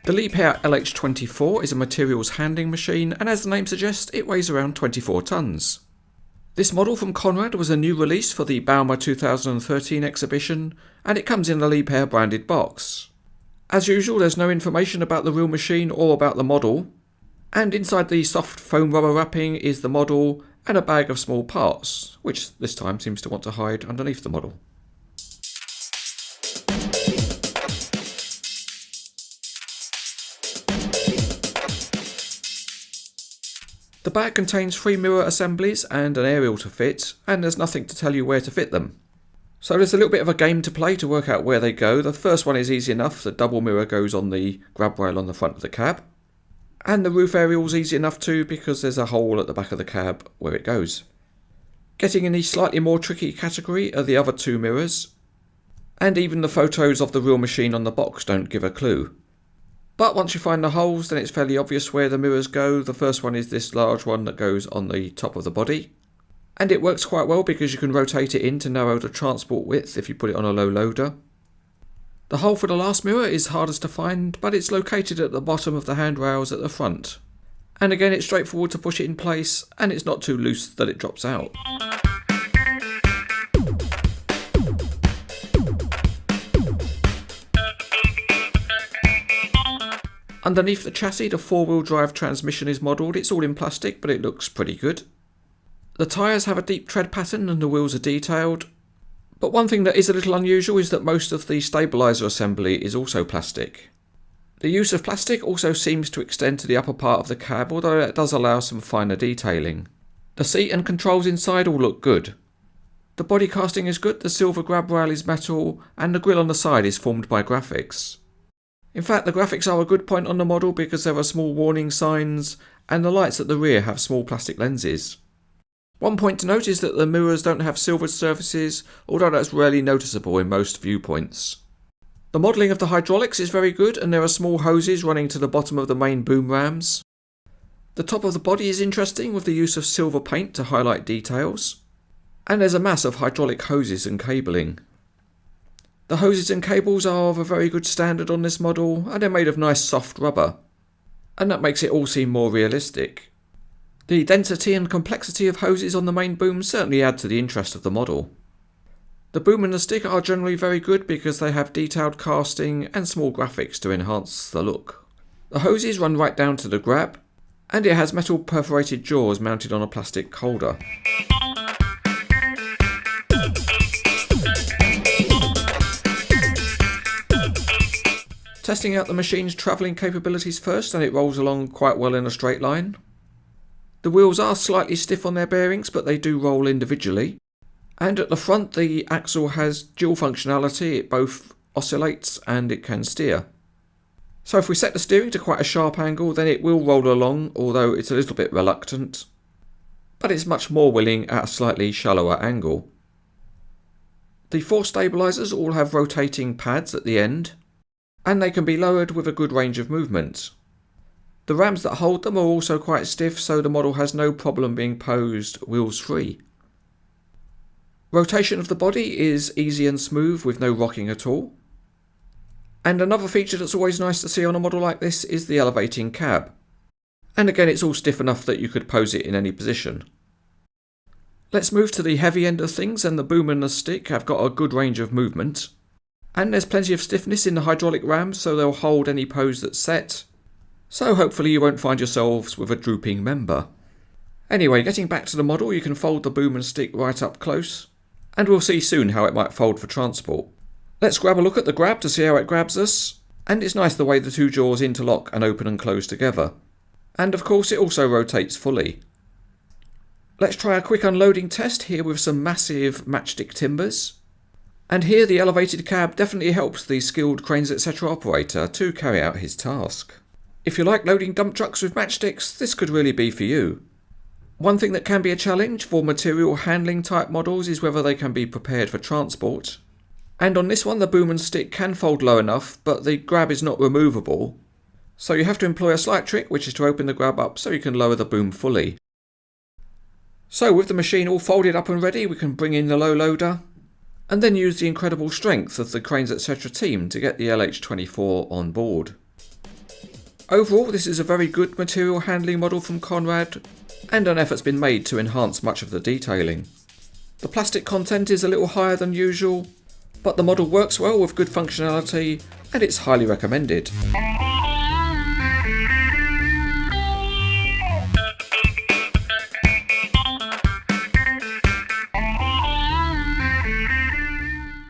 The Liebherr LH24 is a materials handling machine, and as the name suggests, it weighs around 24 tonnes. This model from Conrad was a new release for the Bauma 2013 exhibition, and it comes in a Liebherr branded box. As usual, there's no information about the real machine or about the model, and inside the soft foam rubber wrapping is the model and a bag of small parts, which this time seems to want to hide underneath the model. The bag contains 3 mirror assemblies and an aerial to fit, and there's nothing to tell you where to fit them. So there's a little bit of a game to play to work out where they go. The first one is easy enough. The double mirror goes on the grab rail on the front of the cab. And the roof aerial's easy enough too, because there's a hole at the back of the cab where it goes. Getting in the slightly more tricky category are the other 2 mirrors. And even the photos of the real machine on the box don't give a clue. But once you find the holes, then it's fairly obvious where the mirrors go. The first one is this large one that goes on the top of the body. And it works quite well because you can rotate it in to narrow the transport width if you put it on a low loader. The hole for the last mirror is hardest to find, but it's located at the bottom of the handrails at the front. And again, it's straightforward to push it in place, and it's not too loose that it drops out. Underneath the chassis, the 4-wheel drive transmission is modelled. It's all in plastic, but it looks pretty good. The tyres have a deep tread pattern and the wheels are detailed. But one thing that is a little unusual is that most of the stabiliser assembly is also plastic. The use of plastic also seems to extend to the upper part of the cab, although it does allow some finer detailing. The seat and controls inside all look good. The body casting is good, the silver grab rail is metal, and the grille on the side is formed by graphics. In fact, the graphics are a good point on the model because there are small warning signs, and the lights at the rear have small plastic lenses. One point to note is that the mirrors don't have silvered surfaces, although that's rarely noticeable in most viewpoints. The modelling of the hydraulics is very good, and there are small hoses running to the bottom of the main boom rams. The top of the body is interesting with the use of silver paint to highlight details. And there's a mass of hydraulic hoses and cabling. The hoses and cables are of a very good standard on this model, and they're made of nice soft rubber. And that makes it all seem more realistic. The density and complexity of hoses on the main boom certainly add to the interest of the model. The boom and the stick are generally very good because they have detailed casting and small graphics to enhance the look. The hoses run right down to the grab, and it has metal perforated jaws mounted on a plastic holder. Testing out the machine's travelling capabilities first, and it rolls along quite well in a straight line. The wheels are slightly stiff on their bearings, but they do roll individually. And at the front, the axle has dual functionality. It both oscillates and it can steer. So if we set the steering to quite a sharp angle, then it will roll along, although it's a little bit reluctant. But it's much more willing at a slightly shallower angle. The 4 stabilisers all have rotating pads at the end, and they can be lowered with a good range of movement. The rams that hold them are also quite stiff, so the model has no problem being posed wheels free. Rotation of the body is easy and smooth with no rocking at all. And another feature that's always nice to see on a model like this is the elevating cab. And again, it's all stiff enough that you could pose it in any position. Let's move to the heavy end of things, and the boom and the stick have got a good range of movement. And there's plenty of stiffness in the hydraulic rams, so they'll hold any pose that's set. So hopefully you won't find yourselves with a drooping member. Anyway, getting back to the model, you can fold the boom and stick right up close. And we'll see soon how it might fold for transport. Let's grab a look at the grab to see how it grabs us. And it's nice the way the 2 jaws interlock and open and close together. And of course it also rotates fully. Let's try a quick unloading test here with some massive matchstick timbers. And here the elevated cab definitely helps the skilled CranesEtcTV operator to carry out his task. If you like loading dump trucks with matchsticks, this could really be for you. One thing that can be a challenge for material handling type models is whether they can be prepared for transport. And on this one the boom and stick can fold low enough, but the grab is not removable. So you have to employ a slight trick, which is to open the grab up so you can lower the boom fully. So with the machine all folded up and ready, we can bring in the low loader, and then use the incredible strength of the CranesEtcTV team to get the LH24 on board. Overall, this is a very good material handling model from Conrad, and an effort's been made to enhance much of the detailing. The plastic content is a little higher than usual, but the model works well with good functionality, and it's highly recommended.